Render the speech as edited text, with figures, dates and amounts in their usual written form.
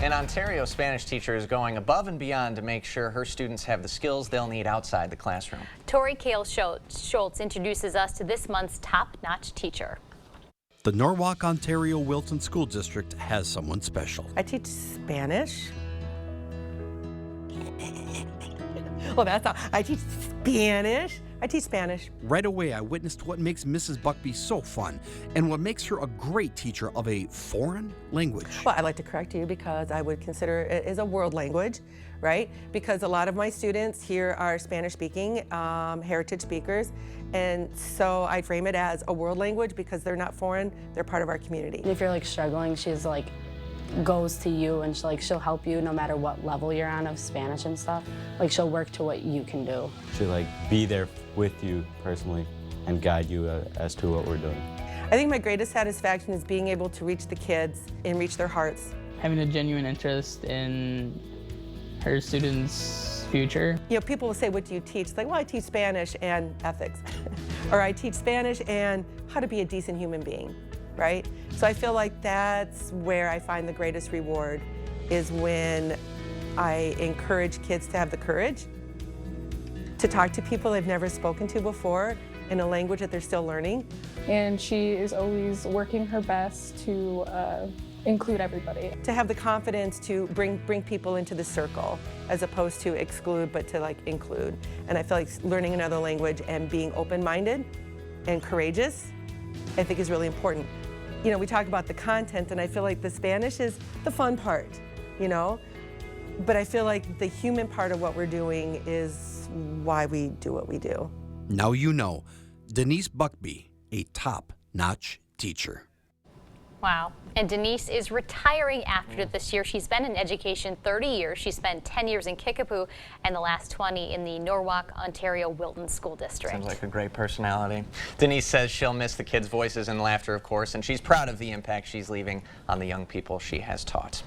An Ontario Spanish teacher is going above and beyond to make sure her students have the skills they'll need outside the classroom. Tori Kale Schultz introduces us to this month's top-notch teacher. The Norwalk, Ontario Wilton School District has someone special. I teach Spanish. Well, that's all. I teach Spanish. I teach Spanish. Right away, I witnessed what makes Mrs. Buckbee so fun and what makes her a great teacher of a foreign language. Well, I'd like to correct you because I would consider it as a world language, right? Because a lot of my students here are Spanish-speaking, heritage speakers, and so I frame it as a world language because they're not foreign, they're part of our community. If you're struggling, she's goes to you and she'll help you no matter what level you're on of Spanish and stuff. She'll work to what you can do. She'll be there with you personally and guide you as to what we're doing. I think my greatest satisfaction is being able to reach the kids and reach their hearts. Having a genuine interest in her students' future. You know, people will say, what do you teach? It's well, I teach Spanish and ethics. Or I teach Spanish and how to be a decent human being, right? So I feel like that's where I find the greatest reward is when I encourage kids to have the courage to talk to people they've never spoken to before in a language that they're still learning. And she is always working her best to include everybody. To have the confidence to bring people into the circle as opposed to exclude, but to include. And I feel like learning another language and being open-minded and courageous, I think is really important. You know, we talk about the content and I feel like the Spanish is the fun part, you know? But I feel like the human part of what we're doing is why we do what we do. Now you know, Denise Buckbee, a top-notch teacher. Wow. And Denise is retiring after this year. She's been in education 30 years. She spent 10 years in Kickapoo and the last 20 in the Norwalk, Ontario Wilton School District. Sounds like a great personality. Denise says she'll miss the kids' voices and laughter, of course, and she's proud of the impact she's leaving on the young people she has taught.